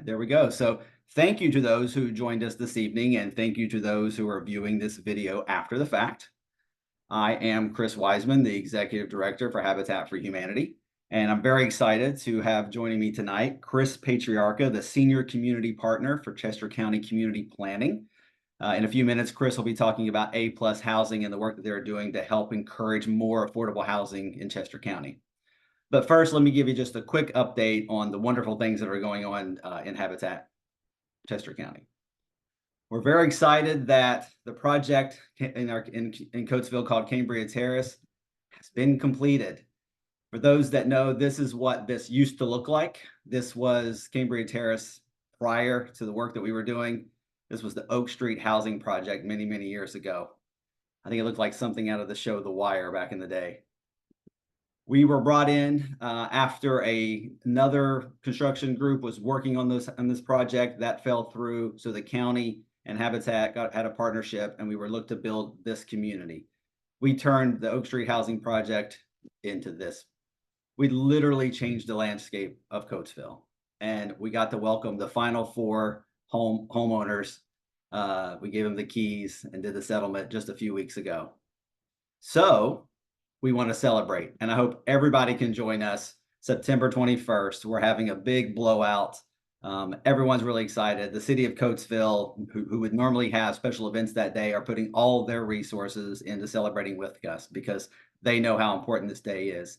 there we go. So thank you to those who joined us this evening, and thank you to those who are viewing this video after the fact. I am Chris Wiseman, the Executive Director for Habitat for Humanity, and I'm very excited to have joining me tonight Chris Patriarca, the Senior Community Partner for Chester County Community Planning. In a few minutes, Chris will be talking about A+ housing and the work that they're doing to help encourage more affordable housing in Chester County. But first, let me give you just a quick update on the wonderful things that are going on in Habitat Chester County. We're very excited that the project in Coatesville called Cambria Terrace has been completed. For those that know, this is what this used to look like. This was Cambria Terrace prior to the work that we were doing. This was the Oak Street housing project many, many years ago. I think it looked like something out of the show The Wire back in the day. We were brought in after another construction group was working on this project. That fell through, so the county and Habitat had a partnership, and we were looked to build this community. We turned the Oak Street housing project into this. We literally changed the landscape of Coatesville, and we got to welcome the final 4 homeowners. We gave them the keys and did the settlement just a few weeks ago. So we want to celebrate, and I hope everybody can join us September 21st. We're having a big blowout. Everyone's really excited. The city of Coatesville, who would normally have special events that day, are putting all their resources into celebrating with us because they know how important this day is.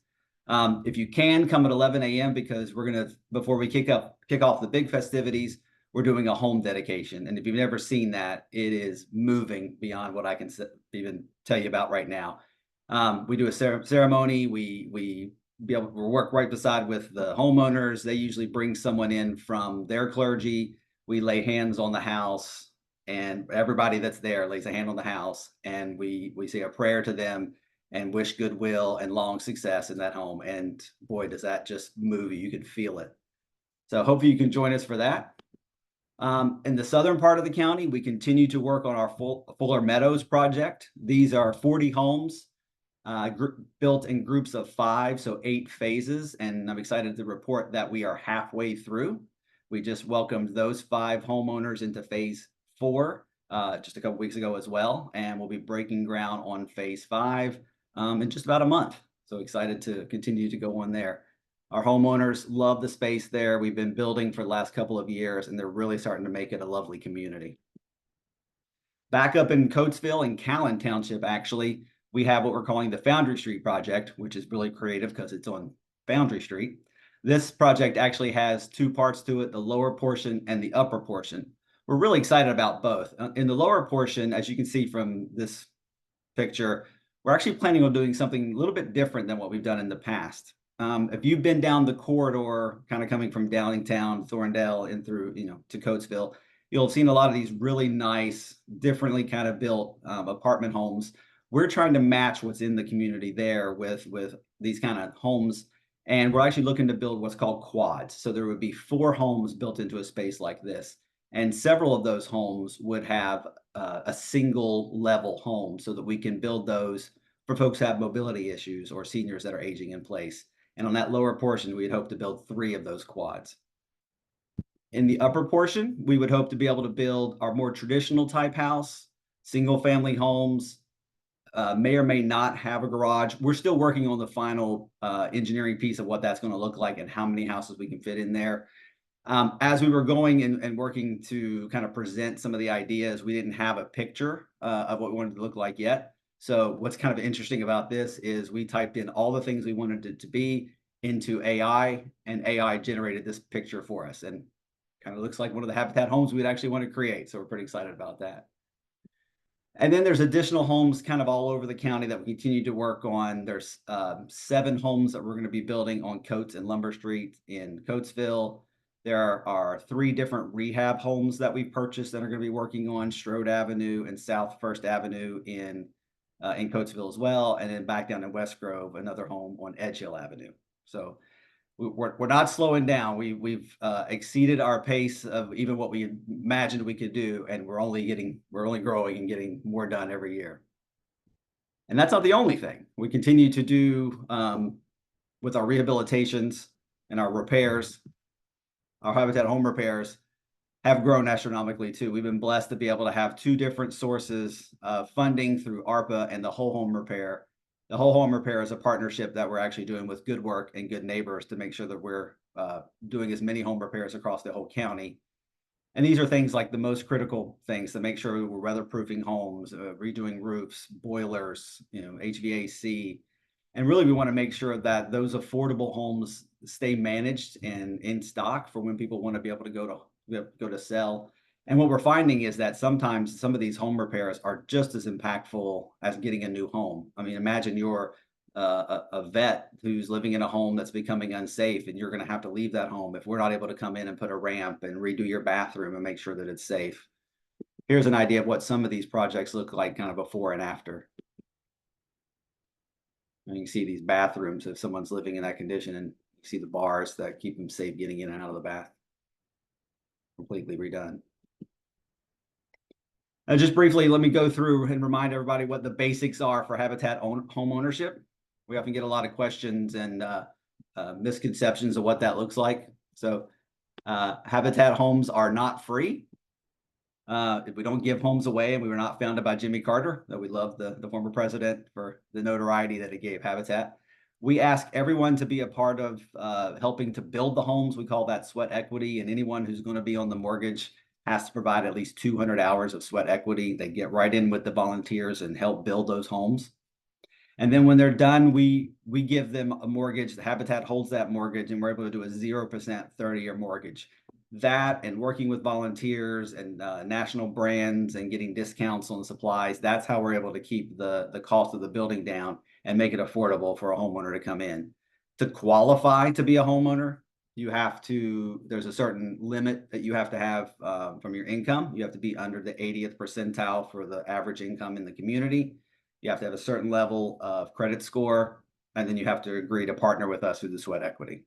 If you can, come at 11 a.m. because we're going to, before we kick off the big festivities, we're doing a home dedication. And if you've never seen that, it is moving beyond what I can even tell you about right now. We do a ceremony. We work right beside with the homeowners. They usually bring someone in from their clergy. We lay hands on the house, and everybody that's there lays a hand on the house, and we say a prayer to them and wish goodwill and long success in that home. And boy, does that just move you. You can feel it. So hopefully you can join us for that. In the southern part of the county, we continue to work on our Fuller Meadows project. These are 40 homes built in groups of 5, so 8 phases. And I'm excited to report that we are halfway through. We just welcomed those 5 homeowners into phase 4 just a couple weeks ago as well. And we'll be breaking ground on phase 5 in just about a month. So excited to continue to go on there. Our homeowners love the space there. We've been building for the last couple of years, and they're really starting to make it a lovely community. Back up in Coatesville in Callan Township, actually, we have what we're calling the Foundry Street project, which is really creative because it's on Foundry Street. This project actually has 2 parts to it, the lower portion and the upper portion. We're really excited about both. In the lower portion, as you can see from this picture, we're actually planning on doing something a little bit different than what we've done in the past. If you've been down the corridor, kind of coming from Downingtown, Thorndale, and through, to Coatesville, you'll have seen a lot of these really nice, differently kind of built apartment homes. We're trying to match what's in the community there with these kind of homes, and we're actually looking to build what's called quads. So there would be 4 homes built into a space like this, and several of those homes would have a single level home so that we can build those for folks who have mobility issues or seniors that are aging in place. And on that lower portion, we'd hope to build 3 of those quads. In the upper portion, we would hope to be able to build our more traditional type house, single family homes, may or may not have a garage. We're still working on the final engineering piece of what that's going to look like and how many houses we can fit in there. As we were going and working to kind of present some of the ideas, we didn't have a picture of what we wanted to look like yet. So what's kind of interesting about this is we typed in all the things we wanted it to be into AI, and AI generated this picture for us, and kind of looks like one of the Habitat homes we'd actually want to create. So we're pretty excited about that. And then there's additional homes kind of all over the county that we continue to work on. There's 7 homes that we're going to be building on Coates and Lumber Street in Coatesville. There are 3 different rehab homes that we've purchased that are going to be working on Strode Avenue and South First Avenue in Coatesville as well. And then back down in West Grove, another home on Edge Hill Avenue. So we're not slowing down. We've exceeded our pace of even what we imagined we could do, and we're only growing and getting more done every year. And that's not the only thing. We continue to do with our rehabilitations and our repairs. our Habitat home repairs have grown astronomically too. We've been blessed to be able to have two different sources of funding through ARPA and the whole home repair. The whole home repair is a partnership that we're actually doing with Good Work and Good Neighbors to make sure that we're doing as many home repairs across the whole county. And these are things like the most critical things to make sure we're weatherproofing homes, redoing roofs, boilers, HVAC. And really, we want to make sure that those affordable homes stay managed and in stock for when people want to be able to go to sell. And what we're finding is that sometimes some of these home repairs are just as impactful as getting a new home. I mean, imagine you're a vet who's living in a home that's becoming unsafe, and you're going to have to leave that home if we're not able to come in and put a ramp and redo your bathroom and make sure that it's safe. Here's an idea of what some of these projects look like kind of before and after. And you can see these bathrooms if someone's living in that condition, and you see the bars that keep them safe getting in and out of the bath. Completely redone. Just briefly, let me go through and remind everybody what the basics are for Habitat home ownership. We often get a lot of questions and misconceptions of what that looks like. So Habitat homes are not free. If we don't give homes away, and we were not founded by Jimmy Carter, though we love the former president for the notoriety that it gave Habitat. We ask everyone to be a part of helping to build the homes. We call that sweat equity, and anyone who's going to be on the mortgage has to provide at least 200 hours of sweat equity. They get right in with the volunteers and help build those homes. And then when they're done, we give them a mortgage. The Habitat holds that mortgage, and we're able to do a 0% 30-year mortgage. That and working with volunteers and national brands and getting discounts on supplies, that's how we're able to keep the cost of the building down and make it affordable for a homeowner to come in. To qualify to be a homeowner, there's a certain limit that you have to have from your income. You have to be under the 80th percentile for the average income in the community. You have to have a certain level of credit score, and then you have to agree to partner with us through the sweat equity.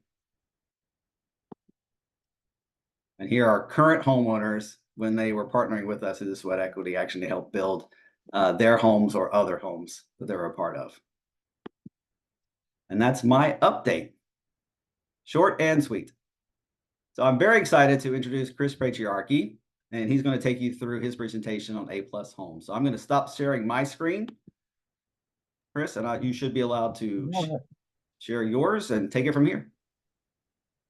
And here are current homeowners when they were partnering with us through the sweat equity action to help build their homes or other homes that they're a part of. And that's my update. Short and sweet. So I'm very excited to introduce Chris Patriarca, and he's going to take you through his presentation on A+ homes. So I'm going to stop sharing my screen, Chris, and you should be allowed to share yours and take it from here.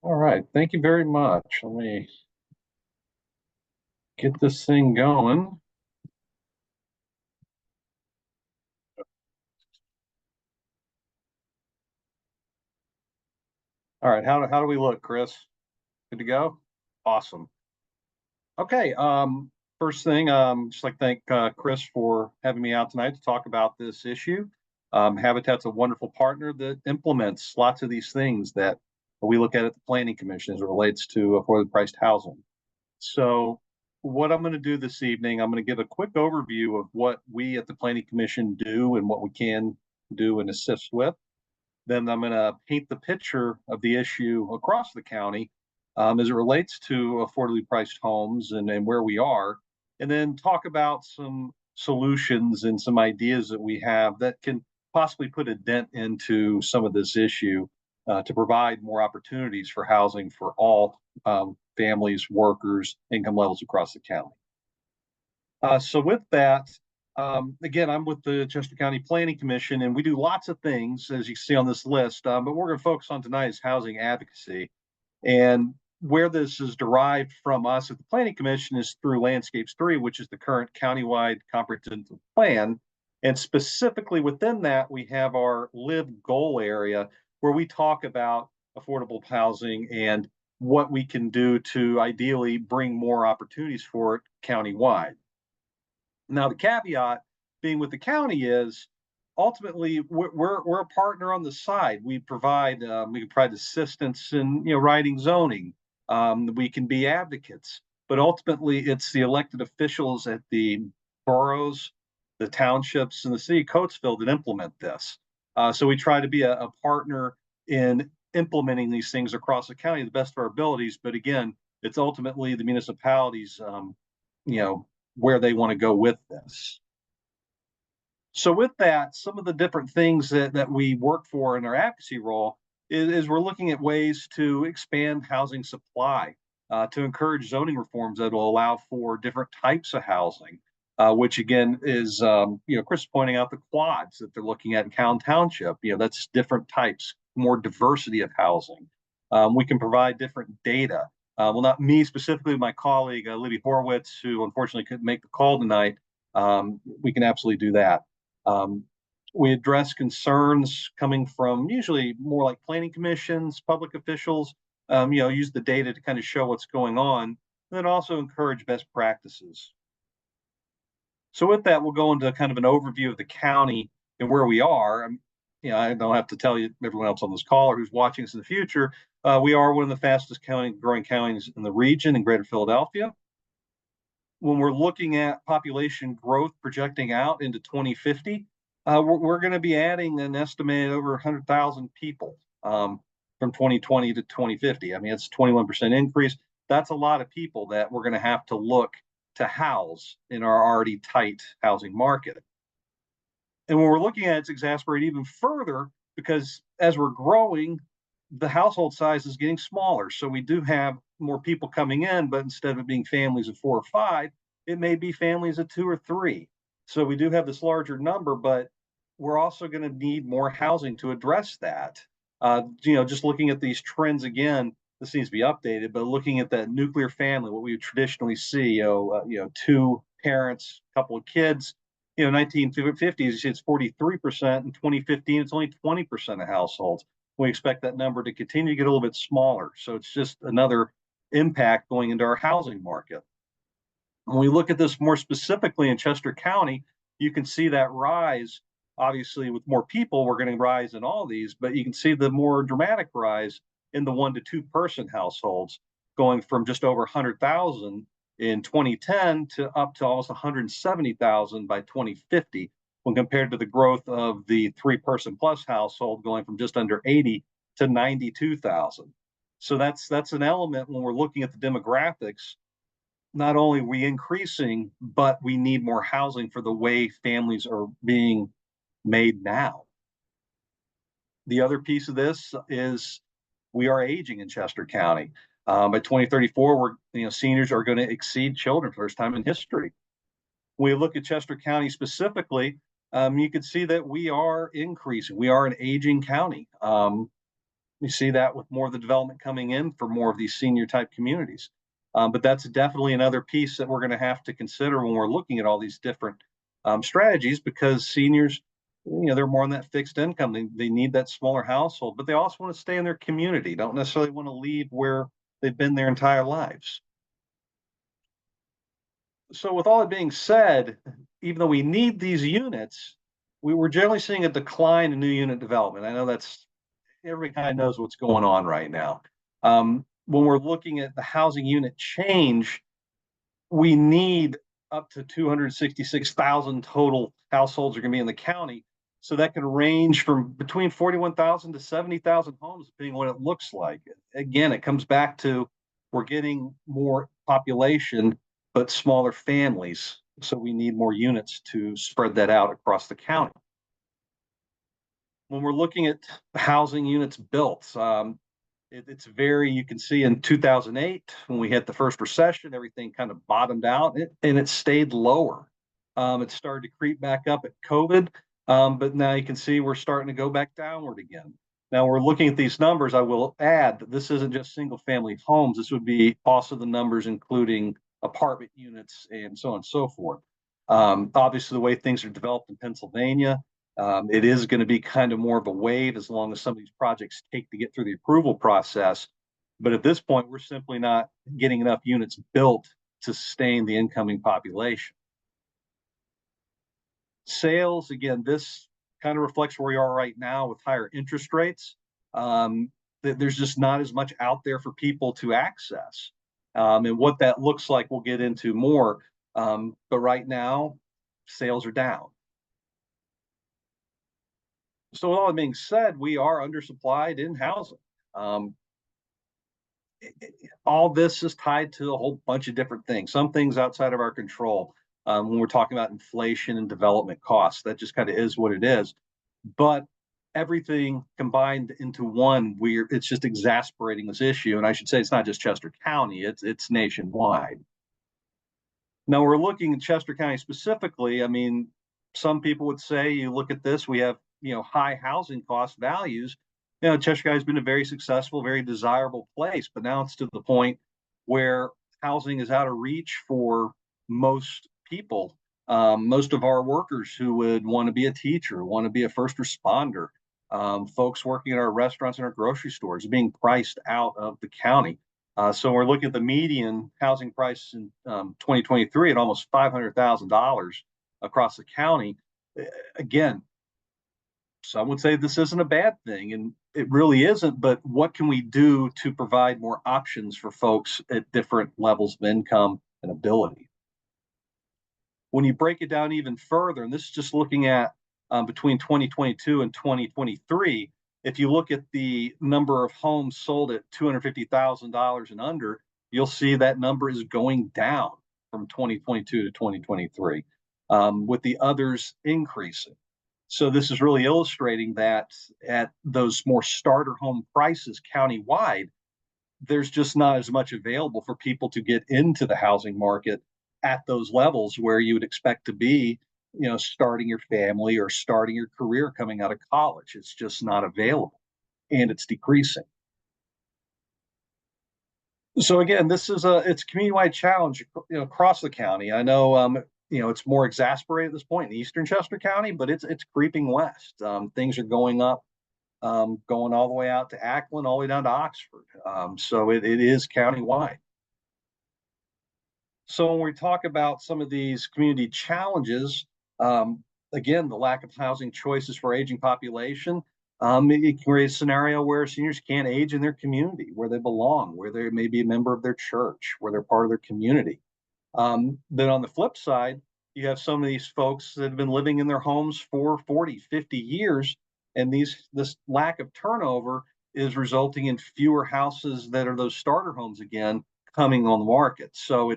All right. Thank you very much. Let me get this thing going. All right. How do we look, Chris? Good to go? Awesome. Okay. First thing, just like to thank Chris for having me out tonight to talk about this issue. Habitat's a wonderful partner that implements lots of these things that we look at the Planning Commission as it relates to affordably priced housing. So what I'm going to do this evening, I'm going to give a quick overview of what we at the Planning Commission do and what we can do and assist with. Then I'm going to paint the picture of the issue across the county as it relates to affordably priced homes and where we are, and then talk about some solutions and some ideas that we have that can possibly put a dent into some of this issue to provide more opportunities for housing for all families, workers, income levels across the county. So with that, again, I'm with the Chester County Planning Commission, and we do lots of things, as you see on this list, but we're going to focus on tonight is housing advocacy. And where this is derived from us at the Planning Commission is through Landscapes 3, which is the current countywide comprehensive plan. And specifically within that, we have our live goal area where we talk about affordable housing and what we can do to ideally bring more opportunities for it countywide. Now, the caveat being with the county is ultimately we're a partner on the side. We can provide assistance in writing zoning. We can be advocates, but ultimately it's the elected officials at the boroughs, the townships, and the city of Coatesville that implement this. So we try to be a partner in implementing these things across the county to the best of our abilities. But again, it's ultimately the municipalities, where they want to go with this. So with that, some of the different things that we work for in our advocacy role is we're looking at ways to expand housing supply. to encourage zoning reforms that will allow for different types of housing, which again is, Chris pointing out the quads that they're looking at in Cowan Township. That's different types, more diversity of housing. We can provide different data. Well, not me specifically, my colleague, Libby Horowitz, who unfortunately couldn't make the call tonight. We can absolutely do that. We address concerns coming from usually more like planning commissions, public officials, use the data to kind of show what's going on, and then also encourage best practices. So with that, we'll go into kind of an overview of the county and where we are. I don't have to tell you, everyone else on this call or who's watching us in the future, we are one of the fastest growing counties in the region in Greater Philadelphia. When we're looking at population growth projecting out into 2050, we're going to be adding an estimated over 100,000 people from 2020 to 2050. I mean, it's a 21% increase. That's a lot of people that we're going to have to look to house in our already tight housing market. And when we're looking at it, it's exacerbated even further because as we're growing, the household size is getting smaller. So we do have more people coming in, but instead of it being families of 4 or 5, it may be families of 2 or 3. So we do have this larger number, but we're also going to need more housing to address that. Just looking at these trends again, this needs to be updated, but looking at that nuclear family, what we would traditionally see, 2 parents, couple of kids, 1950s, it's 43%. In 2015, it's only 20% of households. We expect that number to continue to get a little bit smaller. So it's just another impact going into our housing market. When we look at this more specifically in Chester County, you can see that rise. Obviously, with more people, we're going to rise in all these, but you can see the more dramatic rise in the 1 to 2 person households, going from just over 100,000 in 2010 to up to almost 170,000 by 2050, when compared to the growth of the 3-person plus household going from just under 80 to 92,000. So that's an element when we're looking at the demographics. Not only are we increasing, but we need more housing for the way families are being made now. The other piece of this is we are aging in Chester County. By 2034, seniors are going to exceed children for the first time in history. When we look at Chester County specifically, you can see that we are increasing. We are an aging county. We see that with more of the development coming in for more of these senior type communities. But that's definitely another piece that we're going to have to consider when we're looking at all these different strategies, because seniors, they're more on that fixed income. They need that smaller household, but they also want to stay in their community, don't necessarily want to leave where they've been their entire lives. So with all that being said, even though we need these units, we were generally seeing a decline in new unit development. I know that's, everybody kind of knows what's going on right now. When we're looking at the housing unit change, we need up to 266,000 total households are going to be in the county. So that can range from between 41,000 to 70,000 homes, depending on what it looks like. Again, it comes back to we're getting more population, but smaller families. So we need more units to spread that out across the county. When we're looking at housing units built, it's very, you can see in 2008, when we hit the first recession, everything kind of bottomed out and it stayed lower. It started to creep back up at COVID, but now you can see we're starting to go back downward again. Now we're looking at these numbers. I will add that this isn't just single family homes. This would be also the numbers including apartment units and so on and so forth. Obviously, the way things are developed in Pennsylvania, it is going to be kind of more of a wave as long as some of these projects take to get through the approval process. But at this point, we're simply not getting enough units built to sustain the incoming population. Sales, again, this kind of reflects where we are right now with higher interest rates. There's just not as much out there for people to access. And what that looks like, we'll get into more. But right now, sales are down. So with all that being said, we are undersupplied in housing. All this is tied to a whole bunch of different things, some things outside of our control. When we're talking about inflation and development costs, that just kind of is what it is. But everything combined into one, where it's just exasperating this issue. And I should say it's not just Chester County, it's nationwide. Now we're looking at Chester County specifically. I mean, some people would say, you look at this, we have, high housing cost values. Chester County has been a very successful, very desirable place, but now it's to the point where housing is out of reach for most people. Most of our workers who would want to be a teacher, want to be a first responder, folks working in our restaurants and our grocery stores, are being priced out of the county. So we're looking at the median housing price in 2023 at almost $500,000 across the county. Again, some would say this isn't a bad thing, and it really isn't. But what can we do to provide more options for folks at different levels of income and ability? When you break it down even further, and this is just looking at between 2022 and 2023, if you look at the number of homes sold at $250,000 and under, you'll see that number is going down from 2022 to 2023, with the others increasing. So this is really illustrating that at those more starter home prices countywide, there's just not as much available for people to get into the housing market at those levels where you would expect to be, starting your family or starting your career coming out of college. It's just not available, and it's decreasing. So again, it's a community-wide challenge, across the county. I know, it's more exasperated at this point in eastern Chester County, but it's creeping west. Things are going up, going all the way out to Ackland, all the way down to Oxford. So it is countywide. So when we talk about some of these community challenges, again, the lack of housing choices for aging population, it can create a scenario where seniors can't age in their community, where they belong, where they may be a member of their church, where they're part of their community. Then on the flip side, you have some of these folks that have been living in their homes for 40, 50 years, and this lack of turnover is resulting in fewer houses that are those starter homes again coming on the market. So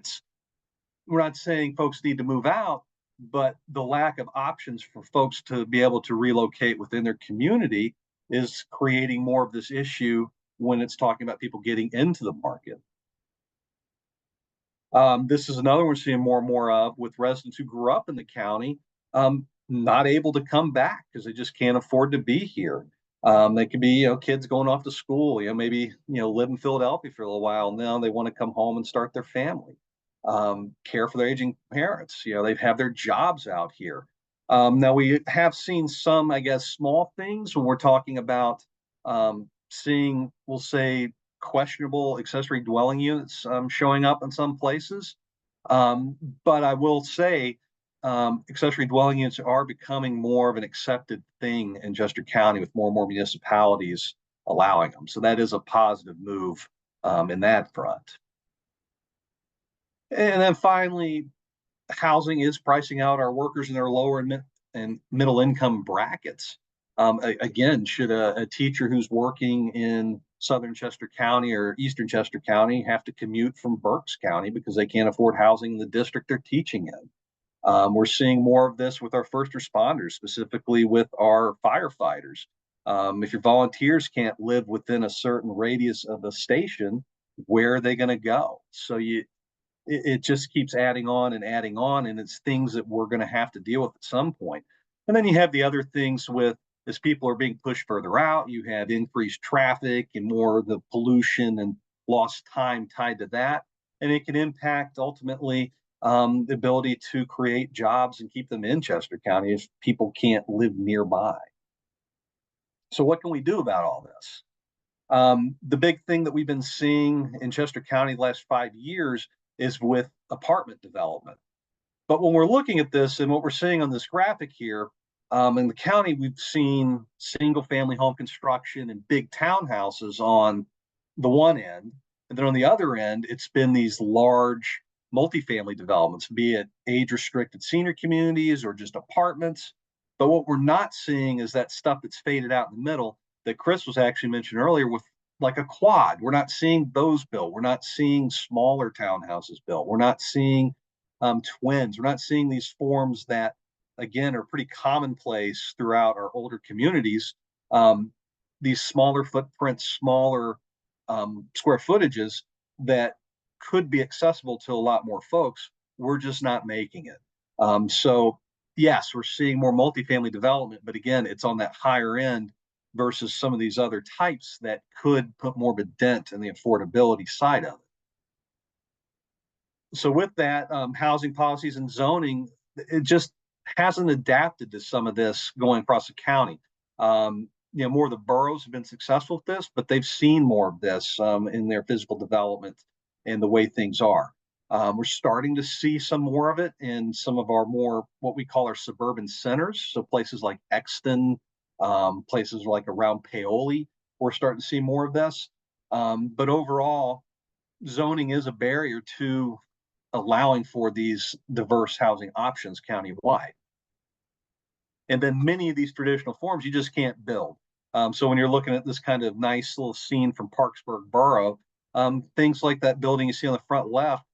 we're not saying folks need to move out, but the lack of options for folks to be able to relocate within their community is creating more of this issue when it's talking about people getting into the market. This is another we're seeing more and more of, with residents who grew up in the county, not able to come back because they just can't afford to be here. They could be, kids going off to school, maybe, live in Philadelphia for a little while. Now they want to come home and start their family, care for their aging parents. They have their jobs out here. Now we have seen some, I guess, small things when we're talking about seeing, we'll say, questionable accessory dwelling units showing up in some places. But I will say, accessory dwelling units are becoming more of an accepted thing in Chester County, with more and more municipalities allowing them. So that is a positive move in that front. And then finally, housing is pricing out our workers in their lower and middle income brackets. Again, should a teacher who's working in southern Chester County or eastern Chester County have to commute from Berks County because they can't afford housing in the district they're teaching in? We're seeing more of this with our first responders, specifically with our firefighters. If your volunteers can't live within a certain radius of the station, where are they going to go? So it just keeps adding on, and it's things that we're going to have to deal with at some point. And then you have the other things with, as people are being pushed further out, you have increased traffic and more of the pollution and lost time tied to that. And it can impact ultimately the ability to create jobs and keep them in Chester County if people can't live nearby. So what can we do about all this? The big thing that we've been seeing in Chester County the last 5 years is with apartment development. But when we're looking at this and what we're seeing on this graphic here, in the county, we've seen single family home construction and big townhouses on the one end. And then on the other end, it's been these large multifamily developments, be it age restricted senior communities or just apartments. But what we're not seeing is that stuff that's faded out in the middle that Chris was actually mentioned earlier, with like a quad. We're not seeing those built. We're not seeing smaller townhouses built. We're not seeing twins. We're not seeing these forms that, again, are pretty commonplace throughout our older communities. um, these smaller footprints, smaller square footages that could be accessible to a lot more folks. We're just not making it. So yes, we're seeing more multifamily development, but again, it's on that higher end versus some of these other types that could put more of a dent in the affordability side of it. So with that, housing policies and zoning, it just hasn't adapted to some of this going across the county. More of the boroughs have been successful with this, but they've seen more of this in their physical development and the way things are. We're starting to see some more of it in some of our more what we call our suburban centers. So places like Exton, places like around Paoli, we're starting to see more of this. But overall, zoning is a barrier to allowing for these diverse housing options countywide. And then many of these traditional forms you just can't build. So when you're looking at this kind of nice little scene from Parksburg Borough, things like that building you see on the front left,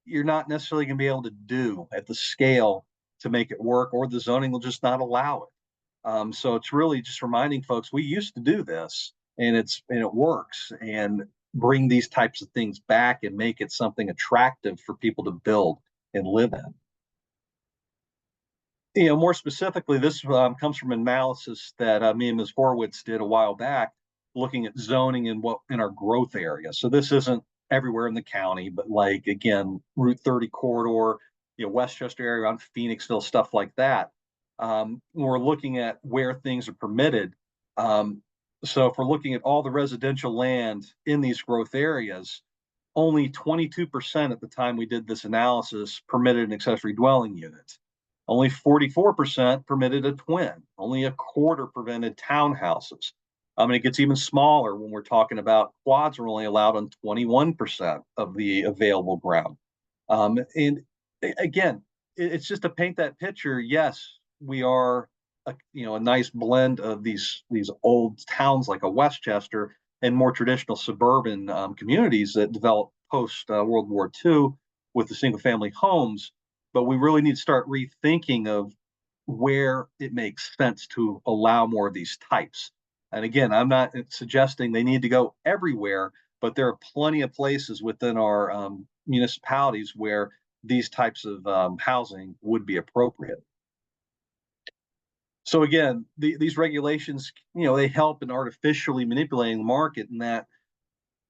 you're not necessarily going to be able to do at the scale to make it work, or the zoning will just not allow it. So it's really just reminding folks we used to do this, and it works, and bring these types of things back and make it something attractive for people to build and live in. More specifically, this comes from analysis that me and Ms. Horowitz did a while back, looking at zoning in our growth area. So this isn't everywhere in the county, but like again, Route 30 corridor, Westchester area around Phoenixville, stuff like that. We're looking at where things are permitted. So if we're looking at all the residential land in these growth areas, only 22% at the time we did this analysis permitted an accessory dwelling unit. Only 44% permitted a twin. Only a quarter prevented townhouses. It gets even smaller when we're talking about quads are only allowed on 21% of the available ground. And again, it's just to paint that picture. Yes, we are a nice blend of these old towns like a Westchester and more traditional suburban communities that developed post World War II with the single family homes. But we really need to start rethinking of where it makes sense to allow more of these types. And again, I'm not suggesting they need to go everywhere, but there are plenty of places within our municipalities where these types of housing would be appropriate. So again, these regulations, they help in artificially manipulating the market, in that,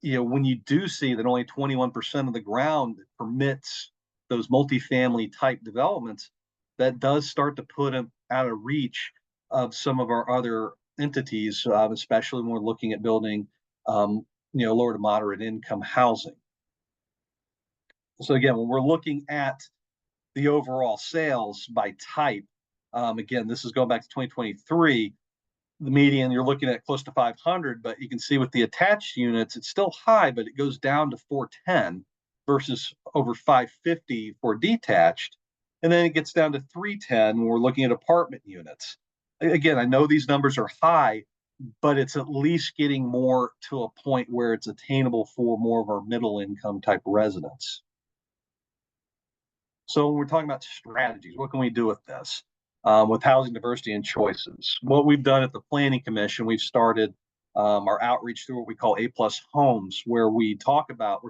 when you do see that only 21% of the ground permits those multifamily type developments, that does start to put them out of reach of some of our other entities, especially when we're looking at building, lower to moderate income housing. So again, when we're looking at the overall sales by type, again, this is going back to 2023. The median, you're looking at close to 500, but you can see with the attached units, it's still high, but it goes down to 410 versus over 550 for detached. And then it gets down to 310 when we're looking at apartment units. Again, I know these numbers are high, but it's at least getting more to a point where it's attainable for more of our middle income type residents. So when we're talking about strategies, what can we do with this? With housing diversity and choices. What we've done at the Planning Commission, we've started our outreach through what we call A+ homes, where we're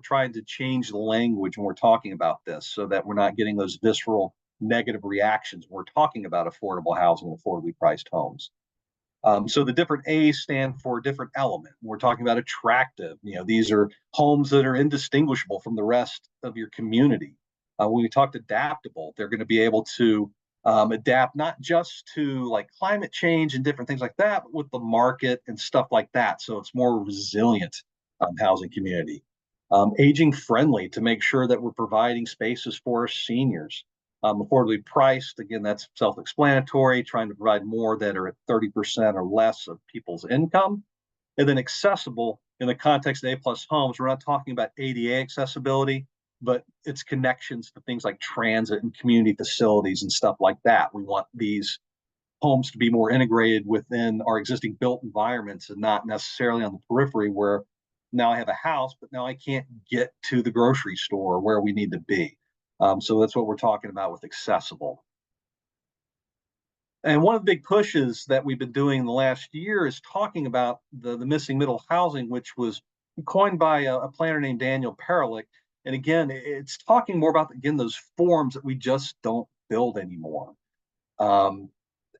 trying to change the language when we're talking about this so that we're not getting those visceral negative reactions when we're talking about affordable housing and affordably priced homes. So the different A's stand for a different element. We're talking about attractive. These are homes that are indistinguishable from the rest of your community. When we talked adaptable, they're going to be able to adapt not just to like climate change and different things like that, but with the market and stuff like that. So it's more resilient housing community. Aging friendly, to make sure that we're providing spaces for our seniors. Affordably priced, again, that's self-explanatory, trying to provide more that are at 30% or less of people's income. And then accessible in the context of A+ homes, we're not talking about ADA accessibility, but it's connections to things like transit and community facilities and stuff like that. We want these homes to be more integrated within our existing built environments and not necessarily on the periphery where now I have a house, but now I can't get to the grocery store where we need to be. So that's what we're talking about with accessible. And one of the big pushes that we've been doing in the last year is talking about the missing middle housing, which was coined by a planner named Daniel Perelick. And again, it's talking more about, again, those forms that we just don't build anymore. Um,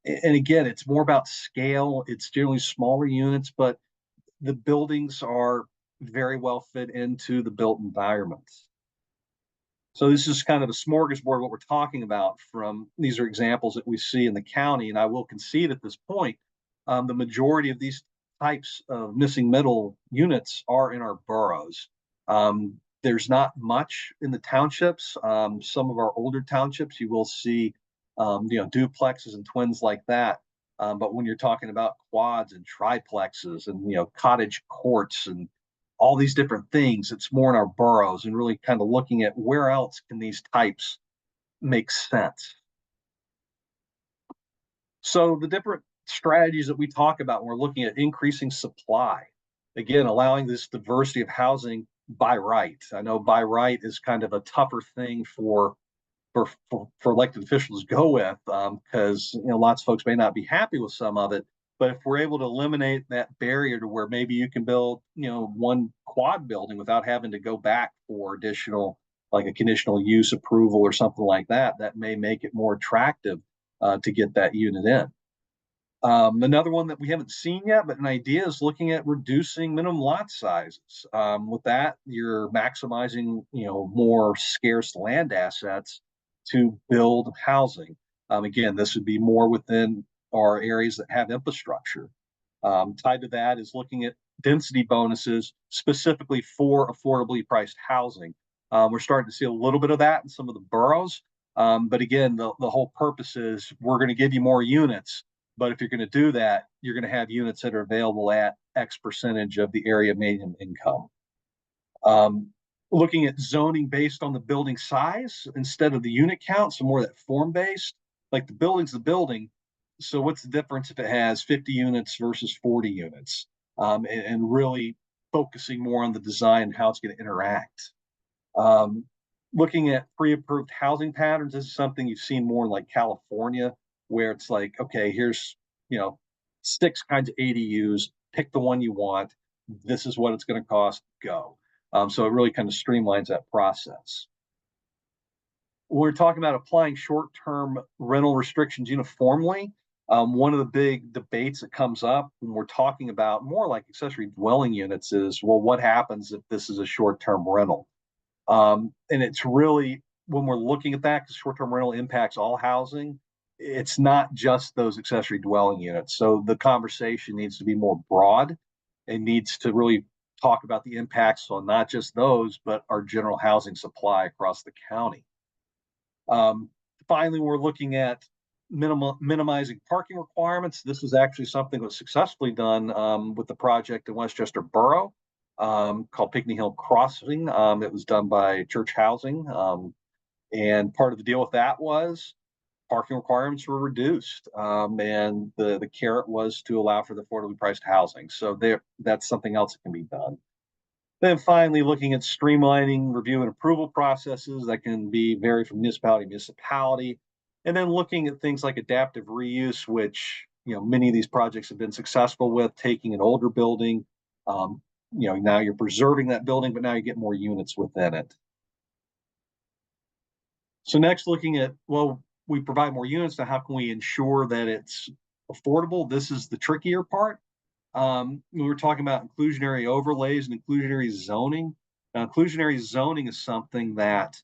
and again, it's more about scale. It's generally smaller units, but the buildings are very well fit into the built environments. So this is kind of a smorgasbord what we're talking about. From these are examples that we see in the county, and I will concede at this point, the majority of these types of missing middle units are in our boroughs. There's not much in the townships. Some of our older townships, you will see, duplexes and twins like that. But when you're talking about quads and triplexes and cottage courts and all these different things, it's more in our boroughs and really kind of looking at where else can these types make sense. So the different strategies that we talk about when we're looking at increasing supply, again, allowing this diversity of housing by right. I know by right is kind of a tougher thing for elected officials to go with, because lots of folks may not be happy with some of it. But if we're able to eliminate that barrier to where maybe you can build one quad building without having to go back for additional, like a conditional use approval or something like that, that may make it more attractive to get that unit in. Another one that we haven't seen yet, but an idea is looking at reducing minimum lot sizes. With that, you're maximizing, more scarce land assets to build housing. Again, this would be more within our areas that have infrastructure. Tied to that is looking at density bonuses specifically for affordably priced housing. We're starting to see a little bit of that in some of the boroughs. But again, the whole purpose is we're going to give you more units. But if you're going to do that, you're going to have units that are available at X percentage of the area median income. Looking at zoning based on the building size instead of the unit count, so more that form based, like the building's the building. So what's the difference if it has 50 units versus 40 units? And really focusing more on the design and how it's going to interact. Looking at pre-approved housing patterns, this is something you've seen more in like California, where it's like, okay, here's 6 kinds of ADUs, pick the one you want. This is what it's going to cost. Go. So it really kind of streamlines that process. When we're talking about applying short-term rental restrictions uniformly, one of the big debates that comes up when we're talking about more like accessory dwelling units is, well, what happens if this is a short-term rental? And it's really, when we're looking at that, because short-term rental impacts all housing, it's not just those accessory dwelling units. So the conversation needs to be more broad and needs to really talk about the impacts on not just those, but our general housing supply across the county. Finally, we're looking at minimizing parking requirements. This was actually something that was successfully done with the project in Westchester Borough called Pinckney Hill Crossing. It was done by Church Housing. And part of the deal with that was parking requirements were reduced. And the carrot was to allow for the affordably priced housing. So that's something else that can be done. Then finally, looking at streamlining review and approval processes that can be vary from municipality to municipality. And then looking at things like adaptive reuse, which many of these projects have been successful with, taking an older building, now you're preserving that building, but now you get more units within it. So next, looking at, well, we provide more units, now how can we ensure that it's affordable? This is the trickier part. We were talking about inclusionary overlays and inclusionary zoning. Now, inclusionary zoning is something that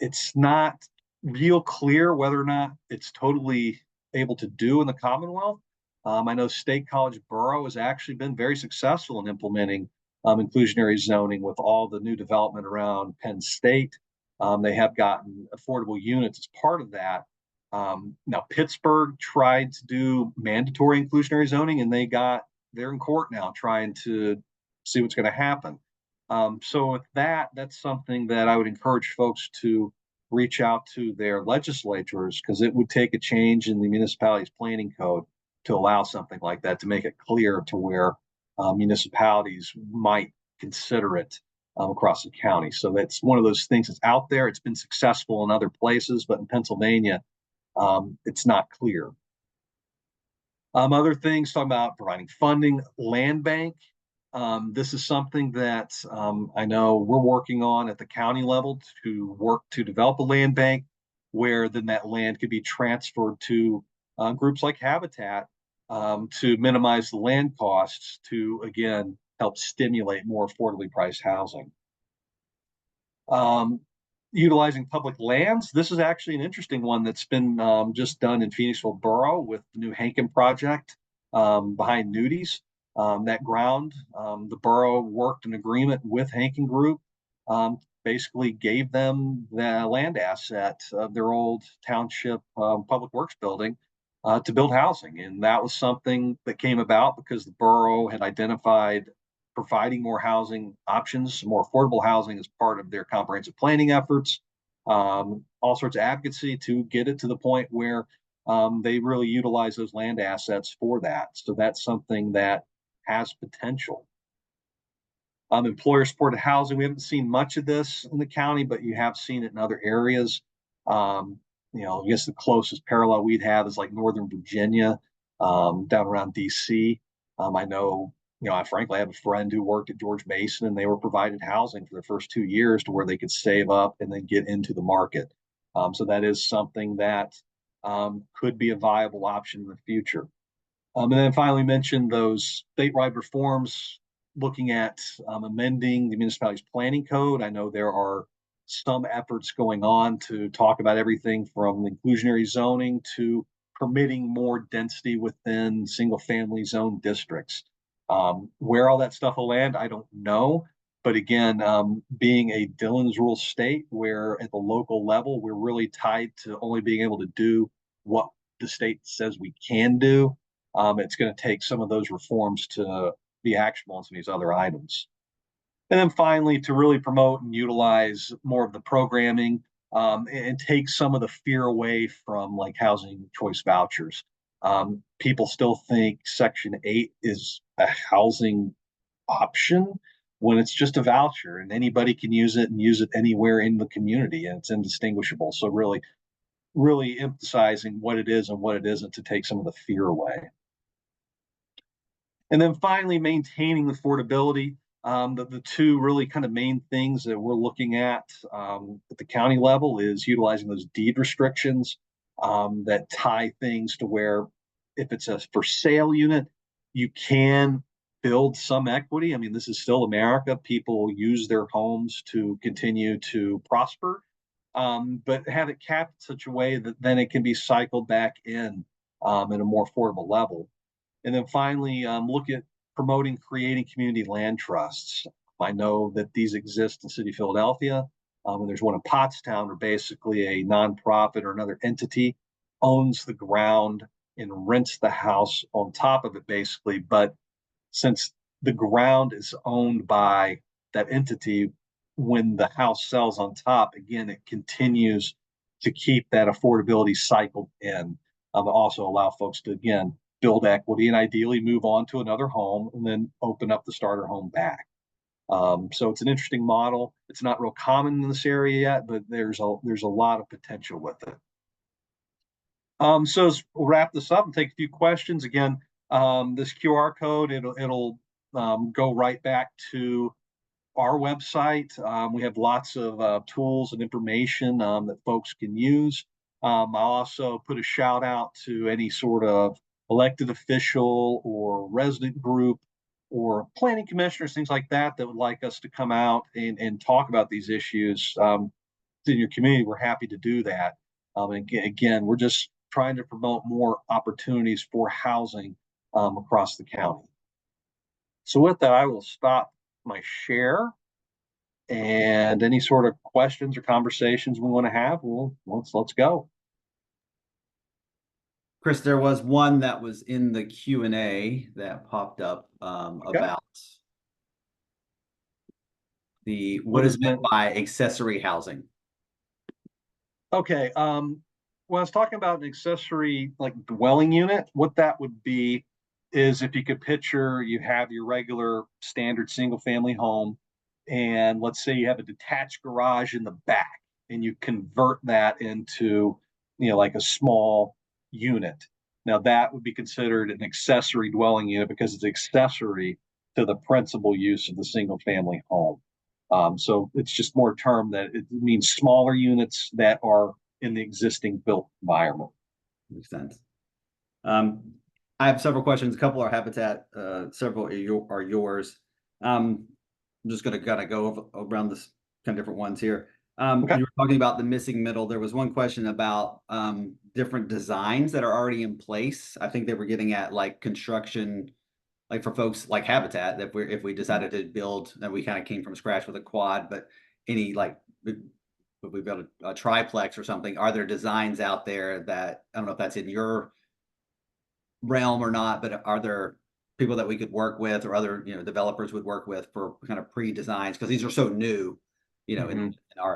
it's not real clear whether or not it's totally able to do in the Commonwealth. I know State College Borough has actually been very successful in implementing inclusionary zoning with all the new development around Penn State. They have gotten affordable units as part of that. Now, Pittsburgh tried to do mandatory inclusionary zoning, and they're in court now trying to see what's going to happen. So with that, that's something that I would encourage folks to reach out to their legislatures, because it would take a change in the municipality's planning code to allow something like that, to make it clear to where municipalities might consider it across the county. So that's one of those things that's out there. It's been successful in other places, but in Pennsylvania, It's not clear. Other things talking about providing funding, land bank. This is something that I know we're working on at the county level to work to develop a land bank where then that land could be transferred to groups like Habitat to minimize the land costs to, again, help stimulate more affordably priced housing. Um, Utilizing public lands. This is actually an interesting one that's been just done in Phoenixville Borough with the new Hankin project behind Nudies. That ground, the borough worked an agreement with Hankin Group, basically gave them the land asset of their old township public works building to build housing. And that was something that came about because the borough had identified providing more housing options, more affordable housing as part of their comprehensive planning efforts, all sorts of advocacy to get it to the point where they really utilize those land assets for that. So that's something that has potential. Employer supported housing. We haven't seen much of this in the county, but you have seen it in other areas. I guess the closest parallel we'd have is like Northern Virginia, down around DC. I know, I frankly have a friend who worked at George Mason and they were provided housing for the first 2 years to where they could save up and then get into the market. So that is something that could be a viable option in the future. And then finally mentioned those statewide reforms looking at amending the municipality's planning code. I know there are some efforts going on to talk about everything from inclusionary zoning to permitting more density within single family zone districts. Where all that stuff will land, I don't know. But again, being a Dillon's Rule state where at the local level, we're really tied to only being able to do what the state says we can do. It's going to take some of those reforms to be actionable on some of these other items. And then finally, to really promote and utilize more of the programming and take some of the fear away from like housing choice vouchers. People still think Section 8 is a housing option when it's just a voucher and anybody can use it and use it anywhere in the community and it's indistinguishable. So really emphasizing what it is and what it isn't to take some of the fear away. And then finally, maintaining affordability. The two really kind of main things that we're looking at the county level is utilizing those deed restrictions that tie things to where if it's a for sale unit, you can build some equity. I mean, this is still America. People use their homes to continue to prosper, but have it capped in such a way that then it can be cycled back in at a more affordable level. And then finally, look at promoting creating community land trusts. I know that these exist in the city of Philadelphia. And there's one in Pottstown where basically a nonprofit or another entity owns the ground and rents the house on top of it, basically. But since the ground is owned by that entity, when the house sells on top, again, it continues to keep that affordability cycled in. Also allow folks to, again, build equity and ideally move on to another home and then open up the starter home back. So it's an interesting model. It's not real common in this area yet, but there's a lot of potential with it. So we'll wrap this up and take a few questions. Again, this QR code, it'll go right back to our website. We have lots of tools and information that folks can use. I'll also put a shout out to any sort of elected official or resident group or planning commissioners, things like that, that would like us to come out and talk about these issues in your community. We're happy to do that. And again, we're just trying to promote more opportunities for housing across the county. So with that, I will stop my share. And any sort of questions or conversations we want to have, let's go. Chris, there was one that was in the Q&A that popped up about what is meant by accessory housing. Okay. When I was talking about an accessory like dwelling unit, what that would be is if you could picture you have your regular standard single family home, and let's say you have a detached garage in the back and you convert that into like a small unit. Now that would be considered an accessory dwelling unit because it's accessory to the principal use of the single family home. So it's just more term that it means smaller units that are in the existing built environment. Makes sense. I have several questions. A couple are habitat, several are yours. I'm just going to kind of go around this kind of different ones here. Okay. You were talking about the missing middle. There was one question about different designs that are already in place. I think they were getting at like construction, like for folks like Habitat, that if we decided to build, that we kind of came from scratch with a quad, but any like if we've got a triplex or something, are there designs out there that I don't know if that's in your realm or not, but are there people that we could work with or other, developers would work with for kind of pre-designs? Because these are so new, Mm-hmm.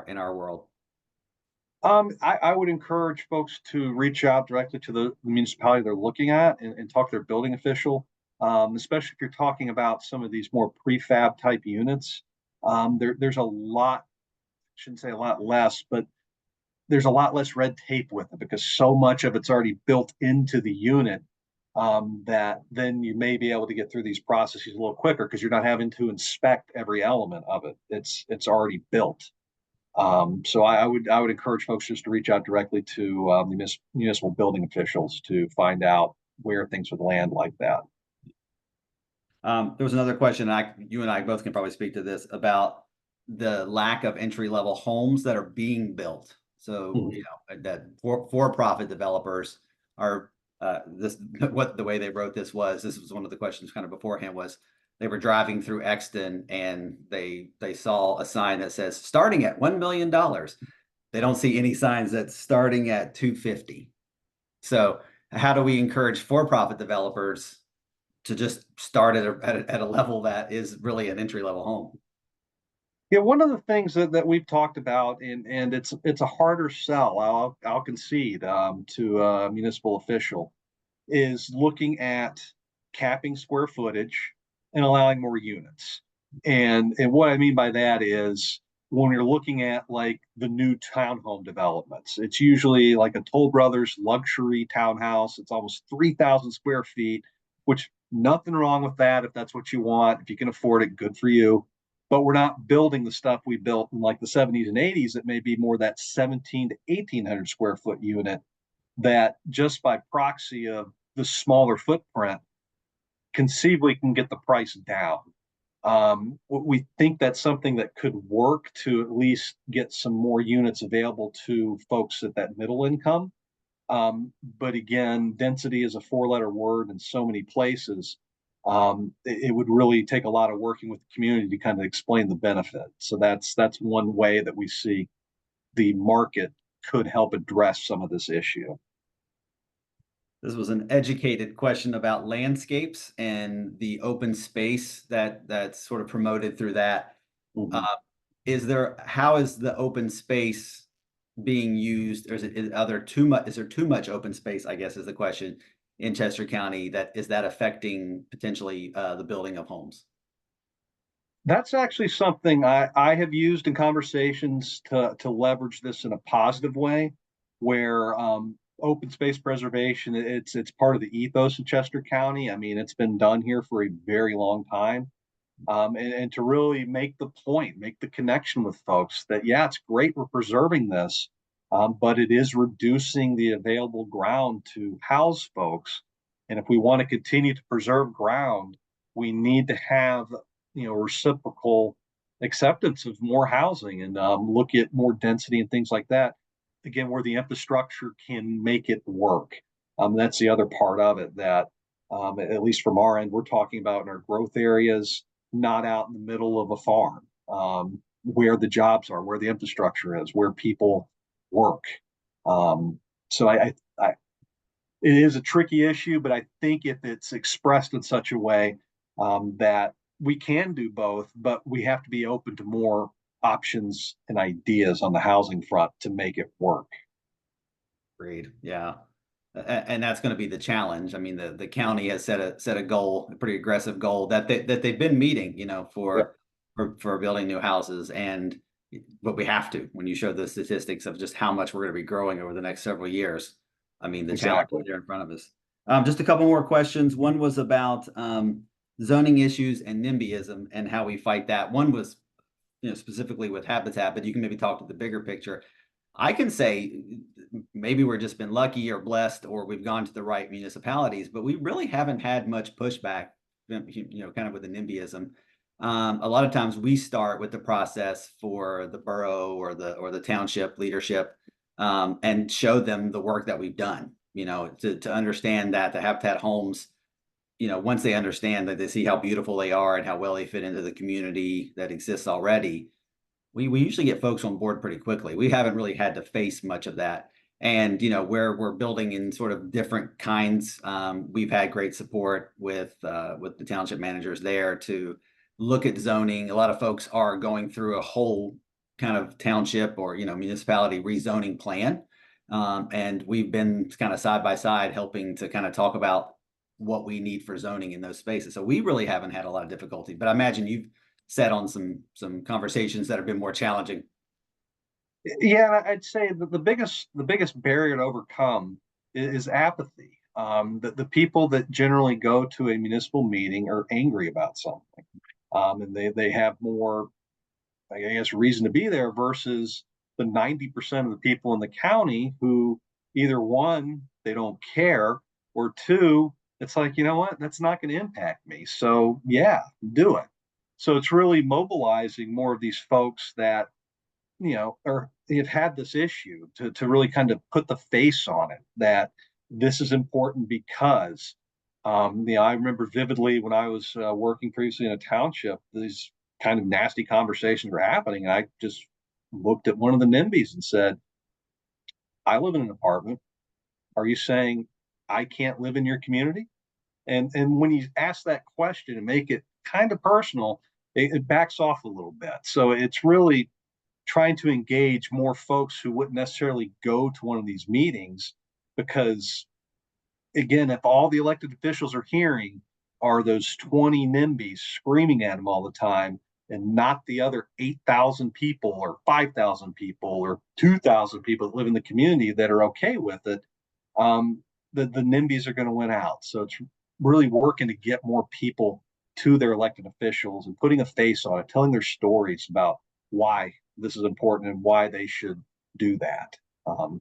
in our world. I would encourage folks to reach out directly to the municipality they're looking at and talk to their building official, especially if you're talking about some of these more prefab type units. There's a lot, I shouldn't say a lot less, but there's a lot less red tape with it because so much of it's already built into the unit, that then you may be able to get through these processes a little quicker because you're not having to inspect every element of it. It's already built. So I would encourage folks just to reach out directly to municipal building officials to find out where things would land like that. There was another question, you and I both can probably speak to this about the lack of entry level homes that are being built. So, Mhm. that for-profit developers are this what the way they wrote this was one of the questions kind of beforehand was they were driving through Exton and they saw a sign that says starting at $1 million. They don't see any signs that starting at 250. So how do we encourage for-profit developers to just start at a level that is really an entry level home? Yeah, one of the things that we've talked about, and it's a harder sell. I'll concede, to a municipal official, is looking at capping square footage and allowing more units. And what I mean by that is when you're looking at like the new townhome developments, it's usually like a Toll Brothers luxury townhouse. It's almost 3,000 square feet, which nothing wrong with that if that's what you want. If you can afford it, good for you. But we're not building the stuff we built in like the 70s and 80s that may be more that 17 to 1800 square foot unit that just by proxy of the smaller footprint conceivably can get the price down. We think that's something that could work to at least get some more units available to folks at that middle income. But again, density is a four-letter word in so many places. It would really take a lot of working with the community to kind of explain the benefit. So that's one way that we see the market could help address some of this issue. This was an educated question about landscapes and the open space that's sort of promoted through that. Mhm. Uh, how is the open space being used, or is there too much open space, I guess is the question, in Chester County that affecting potentially the building of homes? That's actually something I have used in conversations to leverage this in a positive way, where open space preservation it's part of the ethos of Chester County. I mean, it's been done here for a very long time, and to really make the point, make the connection with folks that yeah, it's great we're preserving this, but it is reducing the available ground to house folks, and if we want to continue to preserve ground, we need to have reciprocal acceptance of more housing and look at more density and things like that. Again, where the infrastructure can make it work. That's the other part of it that, at least from our end, we're talking about in our growth areas, not out in the middle of a farm, where the jobs are, where the infrastructure is, where people work. So it is a tricky issue, but I think if it's expressed in such a way, that we can do both, but we have to be open to more options and ideas on the housing front to make it work. Agreed. Yeah. And that's going to be the challenge. I mean, the county has set a goal, a pretty aggressive goal that they've been meeting, Yep. for building new houses. And, but we have to, when you show the statistics of just how much we're going to be growing over the next several years. I mean, the challenge is Exactly. there in front of us. Just a couple more questions. One was about zoning issues and NIMBYism and how we fight that. One was, specifically with habitat, but you can maybe talk to the bigger picture. I can say maybe we're just been lucky or blessed, or we've gone to the right municipalities, but we really haven't had much pushback, kind of with the NIMBYism. A lot of times we start with the process for the borough or the township leadership, and show them the work that we've done, to understand that the habitat homes, once they understand that, they see how beautiful they are and how well they fit into the community that exists already, we usually get folks on board pretty quickly. We haven't really had to face much of that. And, where we're building in sort of different kinds, we've had great support with the township managers there to look at zoning. A lot of folks are going through a whole kind of township or, municipality rezoning plan. And we've been kind of side by side helping to kind of talk about what we need for zoning in those spaces. So we really haven't had a lot of difficulty, but I imagine you've sat on some conversations that have been more challenging. Yeah, I'd say that the biggest barrier to overcome is apathy. The people that generally go to a municipal meeting are angry about something, and they have more, I guess, reason to be there versus the 90% of the people in the county who either one, they don't care, or two, it's like, you know what, that's not going to impact me. So yeah, do it. So it's really mobilizing more of these folks that, or have had this issue to really kind of put the face on it that this is important because, I remember vividly when I was working previously in a township, these kind of nasty conversations were happening. And I just looked at one of the NIMBYs and said, I live in an apartment. Are you saying I can't live in your community? And when you ask that question and make it kind of personal, it backs off a little bit. So it's really trying to engage more folks who wouldn't necessarily go to one of these meetings because, again, if all the elected officials are hearing are those 20 NIMBYs screaming at them all the time and not the other 8,000 people or 5,000 people or 2,000 people that live in the community that are okay with it, the NIMBYs are going to win out. So it's really working to get more people to their elected officials and putting a face on it, telling their stories about why this is important and why they should do that.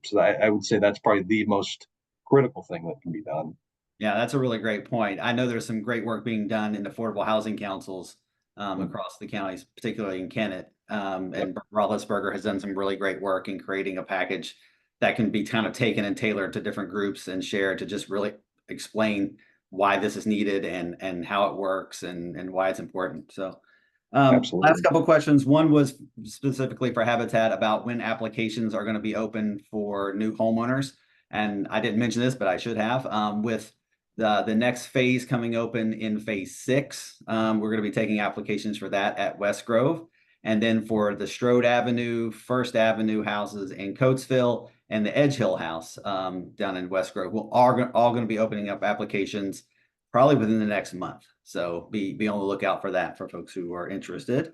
So I would say that's probably the most critical thing that can be done. Yeah, that's a really great point. I know there's some great work being done in affordable housing councils Mm-hmm. across the counties, particularly in Kennett. Yep. And Roethlisberger has done some really great work in creating a package that can be kind of taken and tailored to different groups and shared to just really explain why this is needed and how it works and why it's important. So last Absolutely. couple of questions. One was specifically for Habitat about when applications are going to be open for new homeowners. And I didn't mention this, but I should have. With the next phase coming open in phase 6, we're going to be taking applications for that at West Grove. And then for the Strode Avenue, First Avenue houses in Coatesville, and the Edge Hill house down in West Grove, we're all going to be opening up applications probably within the next month. So be on the lookout for that for folks who are interested.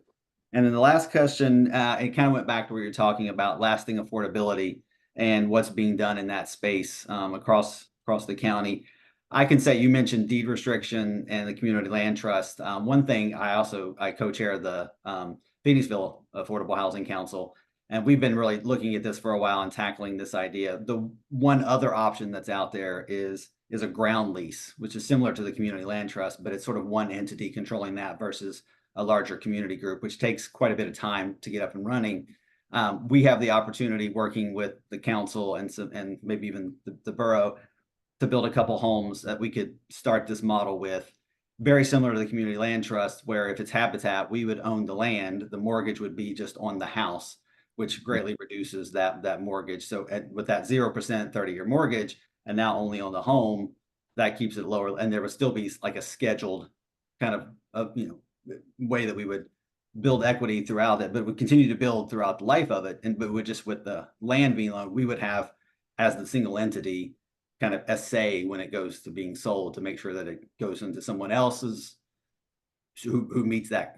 And then the last question, it kind of went back to where you're talking about lasting affordability and what's being done in that space across the county. I can say you mentioned deed restriction and the community land trust. One thing I co-chair the Phoenixville Affordable Housing Council, and we've been really looking at this for a while and tackling this idea. The one other option that's out there is a ground lease, which is similar to the community land trust, but it's sort of one entity controlling that versus a larger community group, which takes quite a bit of time to get up and running. We have the opportunity working with the council and maybe even the borough to build a couple homes that we could start this model with, very similar to the community land trust, where if it's habitat, we would own the land, the mortgage would be just on the house, which greatly reduces that mortgage. So with that 0% 30-year mortgage, and now only on the home, that keeps it lower. And there would still be like a scheduled kind of way that we would build equity throughout it, but we continue to build throughout the life of it. But with the land being loaned, we would have as the single entity kind of a say when it goes to being sold to make sure that it goes into someone else's who meets that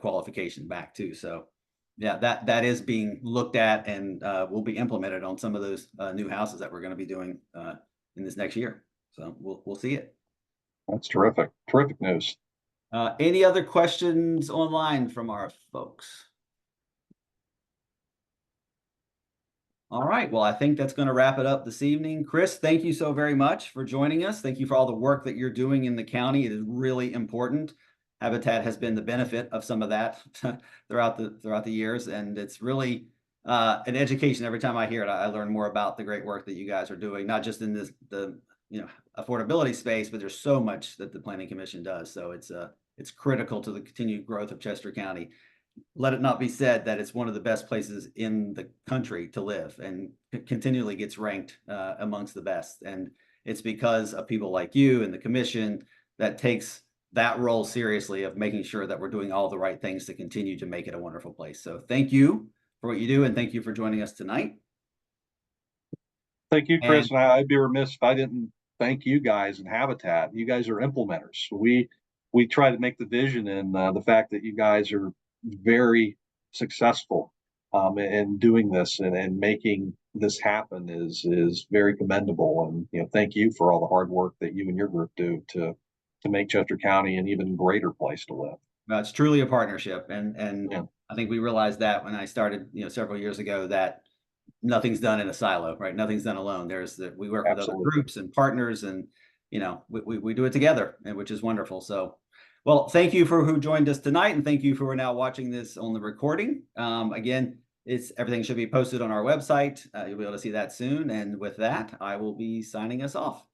qualification back too. So Yeah, that is being looked at and will be implemented on some of those new houses that we're going to be doing in this next year. So we'll see it. That's terrific. Terrific news. Any other questions online from our folks? All right. Well, I think that's going to wrap it up this evening. Chris, thank you so very much for joining us. Thank you for all the work that you're doing in the county. It is really important. Habitat has been the benefit of some of that throughout the years, and it's really an education. Every time I hear it, I learn more about the great work that you guys are doing, not just in the affordability space, but there's so much that the Planning Commission does. So it's critical to the continued growth of Chester County. Let it not be said that it's one of the best places in the country to live and continually gets ranked amongst the best. And it's because of people like you and the commission that takes that role seriously of making sure that we're doing all the right things to continue to make it a wonderful place. So thank you for what you do, and thank you for joining us tonight. Thank you, And Chris. And I'd be remiss if I didn't thank you guys and Habitat. You guys are implementers. We try to make the vision, and the fact that you guys are very successful in doing this and making this happen is very commendable. And thank you for all the hard work that you and your group do to make Chester County an even greater place to live. it's truly a partnership, and Yeah, I think we realized that when I started, several years ago, that nothing's done in a silo, right? Nothing's done alone. We work with other absolutely. groups and partners, and we do it together, and which is wonderful. So, well, thank you for who joined us tonight, and thank you for now watching this on the recording. Again, everything should be posted on our website. You'll be able to see that soon. And with that, I will be signing us off.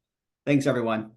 Thanks, everyone.